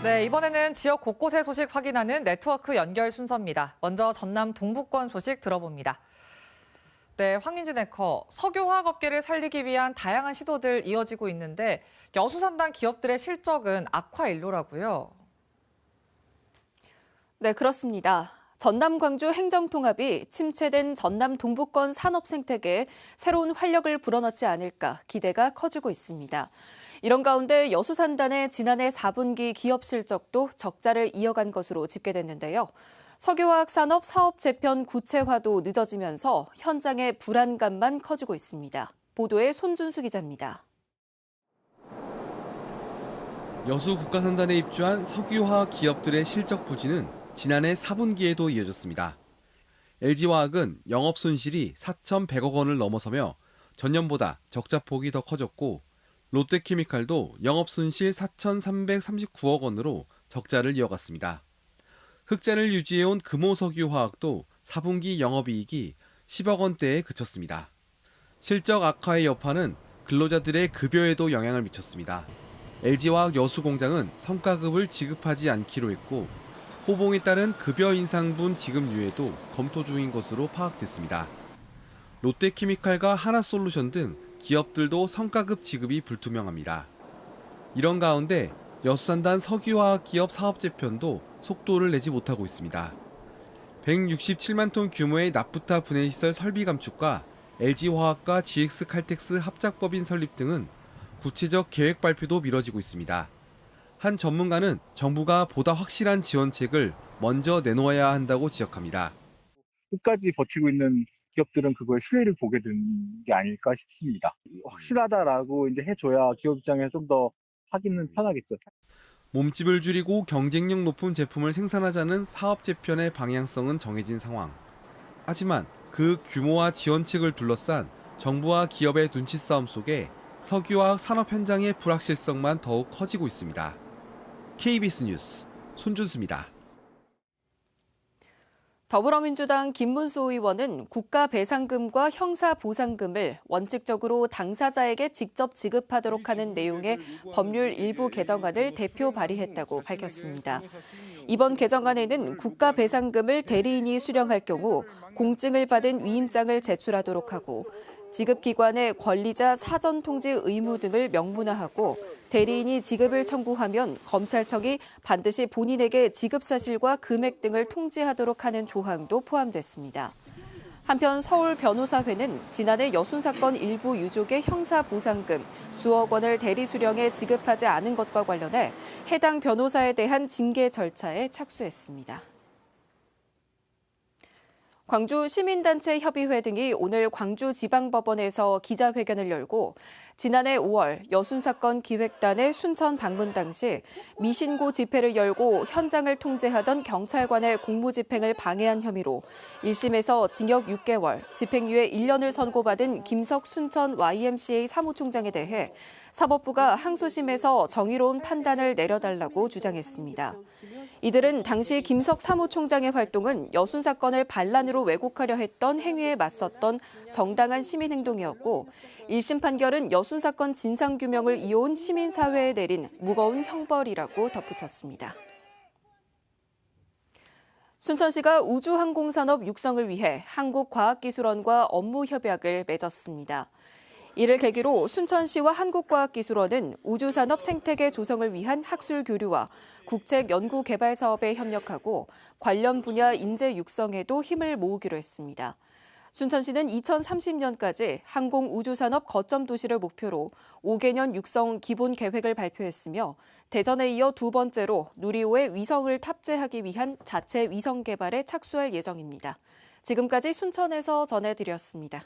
네, 이번에는 지역 곳곳의 소식 확인하는 네트워크 연결 순서입니다. 먼저 전남 동부권 소식 들어봅니다. 네, 황인진 앵커, 석유화학업계를 살리기 위한 다양한 시도들 이어지고 있는데 여수산단 기업들의 실적은 악화일로라고요. 네, 그렇습니다. 전남 광주 행정통합이 침체된 전남 동부권 산업 생태계에 새로운 활력을 불어넣지 않을까 기대가 커지고 있습니다. 이런 가운데 여수산단의 지난해 4분기 기업 실적도 적자를 이어간 것으로 집계됐는데요. 석유화학 산업 사업 재편 구체화도 늦어지면서 현장의 불안감만 커지고 있습니다. 보도에 손준수 기자입니다. 여수 국가산단에 입주한 석유화학 기업들의 실적 부진은 지난해 4분기에도 이어졌습니다. LG화학은 영업 손실이 4,100억 원을 넘어서며 전년보다 적자폭이 더 커졌고 롯데케미칼도 영업 손실 4,339억 원으로 적자를 이어갔습니다. 흑자를 유지해온 금호석유화학도 4분기 영업이익이 10억 원대에 그쳤습니다. 실적 악화의 여파는 근로자들의 급여에도 영향을 미쳤습니다. LG화학 여수공장은 성과급을 지급하지 않기로 했고 호봉에 따른 급여 인상분 지급 유예도 검토 중인 것으로 파악됐습니다. 롯데케미칼과 하나솔루션 등 기업들도 성과급 지급이 불투명합니다. 이런 가운데 여수산단 석유화학 기업 사업 재편도 속도를 내지 못하고 있습니다. 167만 톤 규모의 나프타 분해시설 설비 감축과 LG화학과 GX칼텍스 합작법인 설립 등은 구체적 계획 발표도 미뤄지고 있습니다. 한 전문가는 정부가 보다 확실한 지원책을 먼저 내놓아야 한다고 지적합니다. 끝까지 버티고 있는 기업들은 그거에 수혜를 보게 되는 게 아닐까 싶습니다. 확실하다라고 이제 해줘야 기업 입장에서 좀 더 하기는 편하겠죠. 몸집을 줄이고 경쟁력 높은 제품을 생산하자는 사업 재편의 방향성은 정해진 상황. 하지만 그 규모와 지원책을 둘러싼 정부와 기업의 눈치 싸움 속에 석유화학 산업 현장의 불확실성만 더욱 커지고 있습니다. KBS 뉴스 손준수입니다. 더불어민주당 김문수 의원은 국가배상금과 형사보상금을 원칙적으로 당사자에게 직접 지급하도록 하는 내용의 법률 일부 개정안을 대표 발의했다고 밝혔습니다. 이번 개정안에는 국가배상금을 대리인이 수령할 경우 공증을 받은 위임장을 제출하도록 하고 지급기관의 권리자 사전통지 의무 등을 명문화하고 대리인이 지급을 청구하면 검찰청이 반드시 본인에게 지급 사실과 금액 등을 통지하도록 하는 조항도 포함됐습니다. 한편 서울변호사회는 지난해 여순 사건 일부 유족의 형사보상금 수억 원을 대리 수령에 지급하지 않은 것과 관련해 해당 변호사에 대한 징계 절차에 착수했습니다. 광주 시민단체 협의회 등이 오늘 광주지방법원에서 기자회견을 열고 지난해 5월 여순 사건 기획단의 순천 방문 당시 미신고 집회를 열고 현장을 통제하던 경찰관의 공무집행을 방해한 혐의로 1심에서 징역 6개월, 집행유예 1년을 선고받은 김석 순천 YMCA 사무총장에 대해 사법부가 항소심에서 정의로운 판단을 내려달라고 주장했습니다. 이들은 당시 김석 사무총장의 활동은 여순 사건을 반란으로 왜곡하려 했던 행위에 맞섰던 정당한 시민행동이었고 1심 판결은 여순 사건 진상규명을 이어온 시민사회에 내린 무거운 형벌이라고 덧붙였습니다. 순천시가 우주항공산업 육성을 위해 한국과학기술원과 업무 협약을 맺었습니다. 이를 계기로 순천시와 한국과학기술원은 우주산업 생태계 조성을 위한 학술 교류와 국책 연구 개발 사업에 협력하고 관련 분야 인재 육성에도 힘을 모으기로 했습니다. 순천시는 2030년까지 항공우주산업 거점 도시를 목표로 5개년 육성 기본 계획을 발표했으며 대전에 이어 두 번째로 누리호에 위성을 탑재하기 위한 자체 위성 개발에 착수할 예정입니다. 지금까지 순천에서 전해드렸습니다.